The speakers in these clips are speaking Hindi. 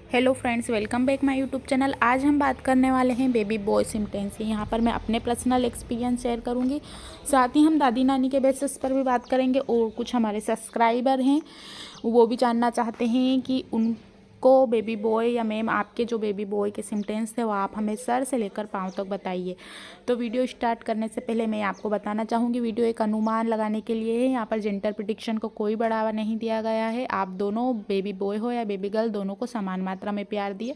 Hello friends, welcome back my YouTube channel. आज हम बात करने वाले हैं बेबी बॉय सिम्टम्स की। यहाँ पर मैं अपने पर्सनल एक्सपीरियंस शेयर करूँगी, साथ ही हम दादी नानी के बेसिस पर भी बात करेंगे। और कुछ हमारे सब्सक्राइबर हैं, वो भी जानना चाहते हैं कि उनको बेबी बॉय या मैम आपके जो बेबी बॉय के सिम्टम्स थे वो आप हमें सर से लेकर पाँव तक बताइए। तो वीडियो स्टार्ट करने से पहले मैं आपको बताना चाहूँगी, वीडियो एक अनुमान लगाने के लिए है। यहाँ पर जेंडर प्रेडिक्शन को कोई बढ़ावा नहीं दिया गया है। आप दोनों बेबी बॉय हो या बेबी गर्ल, दोनों को समान मात्रा में प्यार दिए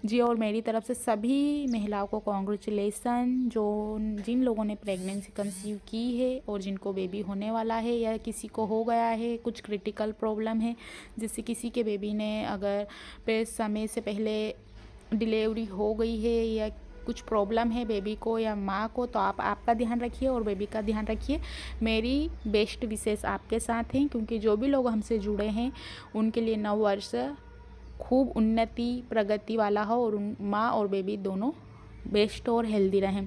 जी। और मेरी तरफ से सभी महिलाओं को कॉन्ग्रेचुलेसन, जो जिन लोगों ने प्रेगनेंसी कंसीव की है और जिनको बेबी होने वाला है या किसी को हो गया है, कुछ क्रिटिकल प्रॉब्लम है जिससे किसी के बेबी ने अगर समय से पहले डिलीवरी हो गई है या कुछ प्रॉब्लम है बेबी को या माँ को, तो आप आपका ध्यान रखिए और बेबी का ध्यान रखिए। मेरी बेस्ट विशेष आपके साथ हैं, क्योंकि जो भी लोग हमसे जुड़े हैं उनके लिए नव वर्ष खूब उन्नति प्रगति वाला हो और माँ और बेबी दोनों बेस्ट और हेल्दी रहें।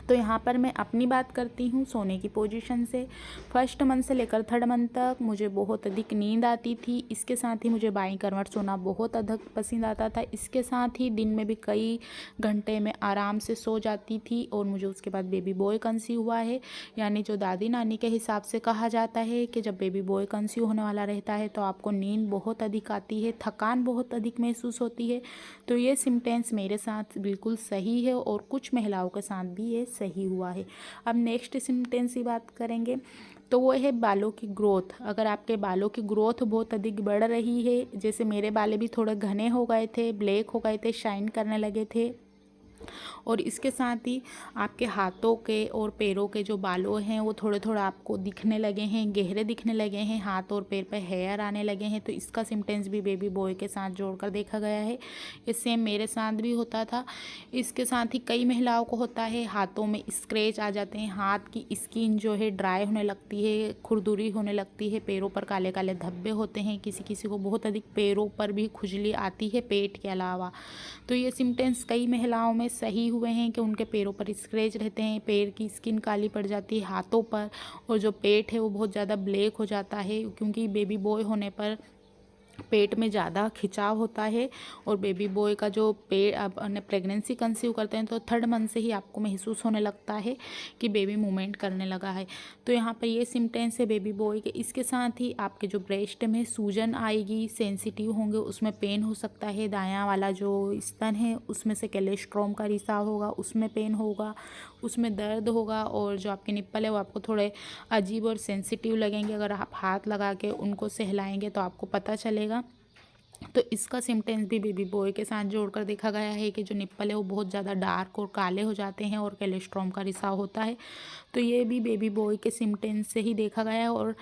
तो यहाँ पर मैं अपनी बात करती हूँ सोने की पोजीशन से। फर्स्ट मंथ से लेकर थर्ड मंथ तक मुझे बहुत अधिक नींद आती थी। इसके साथ ही मुझे बाईं करवट सोना बहुत अधिक पसंद आता था। इसके साथ ही दिन में भी कई घंटे में आराम से सो जाती थी। और मुझे उसके बाद बेबी बॉय कंसीव हुआ है, यानी जो दादी नानी के हिसाब से कहा जाता है कि जब बेबी बॉय कंसीव होने वाला रहता है तो आपको नींद बहुत अधिक आती है, थकान बहुत अधिक महसूस होती है। तो ये सिम्टम्स मेरे साथ बिल्कुल सही है और कुछ महिलाओं के साथ भी ये सही हुआ है। अब नेक्स्ट सिम्टम्स की बात करेंगे तो वो है बालों की ग्रोथ। अगर आपके बालों की ग्रोथ बहुत अधिक बढ़ रही है, जैसे मेरे बाल भी थोड़े घने हो गए थे, ब्लैक हो गए थे, शाइन करने लगे थे, और इसके साथ ही आपके हाथों के और पैरों के जो बालों हैं वो थोड़े थोड़े आपको दिखने लगे हैं, गहरे दिखने लगे हैं, हाथ और पैर पे हेयर आने लगे हैं, तो इसका सिम्टम्स भी बेबी बॉय के साथ जोड़कर देखा गया है। ये सेम मेरे साथ भी होता था। इसके साथ ही कई महिलाओं को होता है, हाथों में स्क्रैच आ जाते हैं, हाथ की स्किन जो है ड्राई होने लगती है, खुरदुरी होने लगती है, पैरों पर काले काले धब्बे होते हैं, किसी किसी को बहुत अधिक पैरों पर भी खुजली आती है पेट के अलावा। तो ये सिम्टम्स कई महिलाओं में सही हुए हैं कि उनके पैरों पर स्क्रैच रहते हैं, पैर की स्किन काली पड़ जाती है हाथों पर, और जो पेट है वो बहुत ज़्यादा ब्लैक हो जाता है, क्योंकि बेबी बॉय होने पर पेट में ज़्यादा खिंचाव होता है। और बेबी बॉय का जो पेट आप प्रेगनेंसी कंसीव करते हैं तो थर्ड मंथ से ही आपको महसूस होने लगता है कि बेबी मूवमेंट करने लगा है। तो यहाँ पर ये सिम्टम्स है बेबी बॉय के। इसके साथ ही आपके जो ब्रेस्ट में सूजन आएगी, सेंसिटिव होंगे, उसमें पेन हो सकता है, दायां वाला जो स्तन है उसमें से कोलेस्ट्रॉम का रिसाव होगा, उसमें पेन होगा, उसमें दर्द होगा, और जो आपके निप्पल है वो आपको थोड़े अजीब और सेंसिटिव लगेंगे। अगर आप हाथ लगा के उनको सहलाएंगे तो आपको पता चलेगा। तो इसका सिम्टम्स भी बेबी बॉय के साथ जोड़कर देखा गया है कि जो निप्पल है वो बहुत ज़्यादा डार्क और काले हो जाते हैं और कोलेस्ट्रॉम का रिसाव होता है। तो ये भी बेबी बॉय के सिम्टम्स से ही देखा गया है। और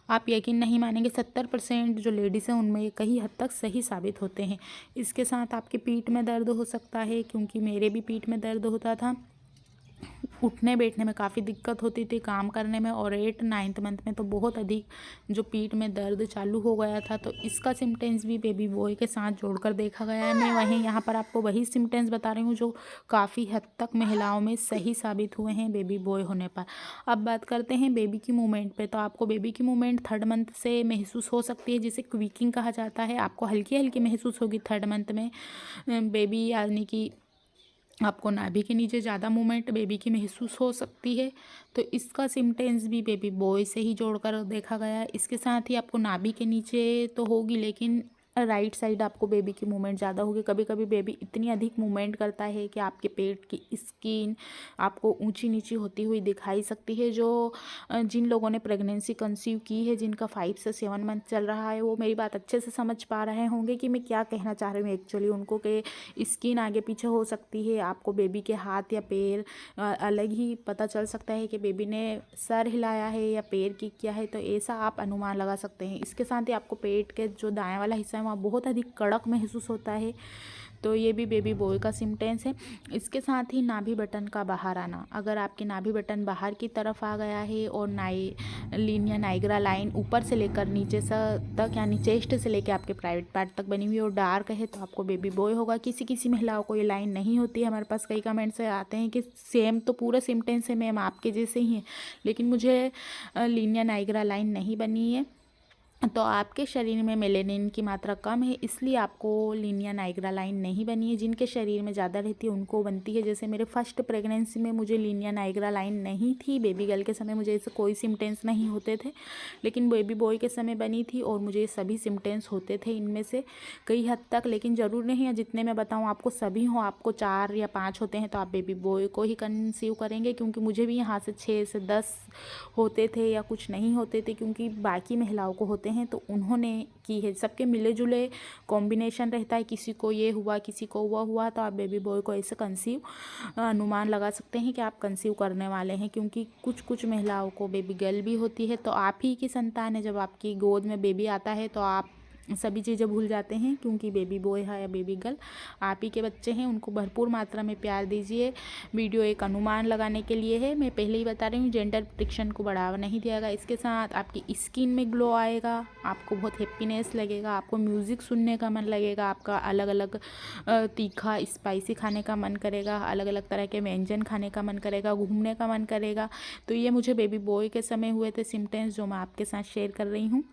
आप यकीन नहीं मानेंगे, 70% जो लेडीज़ हैं उनमें ये कई हद तक सही साबित होते हैं। इसके साथ आपके पीठ में दर्द हो सकता है, क्योंकि मेरे भी पीठ में दर्द होता था, उठने बैठने में काफ़ी दिक्कत होती थी, काम करने में, और 8-9 मंथ में तो बहुत अधिक जो पीठ में दर्द चालू हो गया था। तो इसका सिम्टम्स भी बेबी बॉय के साथ जोड़कर देखा गया है। मैं वहीं यहाँ पर आपको वही सिम्टम्स बता रही हूँ जो काफ़ी हद तक महिलाओं में सही साबित हुए हैं बेबी बॉय होने पर। अब बात करते हैं बेबी की मूवमेंट पे। तो आपको बेबी की मूवमेंट थर्ड मंथ से महसूस हो सकती है, जिसे क्विकिंग कहा जाता है। आपको हल्की हल्की महसूस होगी थर्ड मंथ में बेबी, यानी कि आपको नाभि के नीचे ज़्यादा मूवमेंट बेबी की महसूस हो सकती है। तो इसका सिम्टम्स भी बेबी बॉय से ही जोड़कर देखा गया है। इसके साथ ही आपको नाभि के नीचे तो होगी, लेकिन राइट साइड आपको बेबी की मूवमेंट ज़्यादा होगी। कभी कभी बेबी इतनी अधिक मूवमेंट करता है कि आपके पेट की स्किन आपको ऊंची नीची होती हुई दिखाई सकती है। जो जिन लोगों ने प्रेगनेंसी कंसीव की है, जिनका 5 से 7 मंथ चल रहा है, वो मेरी बात अच्छे से समझ पा रहे होंगे कि मैं क्या कहना चाह रही हूँ एक्चुअली उनको, कि स्किन आगे पीछे हो सकती है, आपको बेबी के हाथ या पैर अलग ही पता चल सकता है कि बेबी ने सर हिलाया है या पैर की किया है। तो ऐसा आप अनुमान लगा सकते हैं। इसके साथ ही आपको पेट के जो दायां वाला हिस्सा है वहाँ बहुत अधिक कड़क महसूस होता है। तो ये भी बेबी बॉय का सिम्टम्स है। इसके साथ ही नाभि बटन का बाहर आना। अगर आपके नाभि बटन बाहर की तरफ आ गया है और लाइन या नाइग्रा लाइन ऊपर से लेकर नीचे से तक, यानी चेस्ट से लेकर आपके प्राइवेट पार्ट तक बनी हुई और डार्क है, तो आपको बेबी बॉय होगा। किसी किसी महिलाओं को ये लाइन नहीं होती है। हमारे पास कई कमेंट्स से आते हैं कि सेम तो पूरा सिम्टम्स है मैम, आपके जैसे ही है, लेकिन मुझे लाइन या नाइग्रा लाइन नहीं बनी है। तो आपके शरीर में मेलेनिन की मात्रा कम है, इसलिए आपको लीनिया नाइग्रा लाइन नहीं बनी है। जिनके शरीर में ज़्यादा रहती है उनको बनती है। जैसे मेरे फर्स्ट प्रेगनेंसी में मुझे लीनिया नाइग्रा लाइन नहीं थी, बेबी गर्ल के समय मुझे ऐसे कोई सिम्टम्स नहीं होते थे, लेकिन बेबी बॉय के समय बनी थी और मुझे सभी सिम्टम्स होते थे इनमें से कई हद तक। लेकिन ज़रूर नहीं है जितने मैं बताऊँ आपको सभी हों, आपको 4 या 5 होते हैं तो आप बेबी बॉय को ही कंसीव करेंगे, क्योंकि मुझे भी यहाँ से 6 से 10 होते थे या कुछ नहीं होते थे, क्योंकि बाकी महिलाओं को होते हैं तो उन्होंने की है। सबके मिले जुले कॉम्बिनेशन रहता है, किसी को ये हुआ किसी को वह हुआ, तो आप बेबी बॉय को ऐसे कंसीव अनुमान लगा सकते हैं कि आप कंसीव करने वाले हैं। क्योंकि कुछ कुछ महिलाओं को बेबी गर्ल भी होती है, तो आप ही की संतान है। जब आपकी गोद में बेबी आता है तो आप सभी चीज़ें भूल जाते हैं, क्योंकि बेबी बॉय है या बेबी गर्ल आप ही के बच्चे हैं। उनको भरपूर मात्रा में प्यार दीजिए। वीडियो एक अनुमान लगाने के लिए है, मैं पहले ही बता रही हूँ, जेंडर प्रेडिक्शन को बढ़ावा नहीं दिया जाएगा। इसके साथ आपकी स्किन में ग्लो आएगा, आपको बहुत हैप्पीनेस लगेगा, आपको म्यूज़िक सुनने का मन लगेगा, आपका अलग अलग तीखा स्पाइसी खाने का मन करेगा, अलग अलग तरह के व्यंजन खाने का मन करेगा, घूमने का मन करेगा। तो ये मुझे बेबी बॉय के समय हुए थे सिम्टम्स, जो मैं आपके साथ शेयर कर रही हूँ।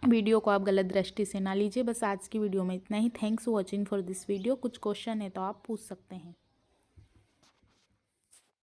वीडियो को आप गलत दृष्टि से ना लीजिए। बस आज की वीडियो में इतना ही। Thanks for watching for this video. कुछ क्वेश्चन है तो आप पूछ सकते हैं।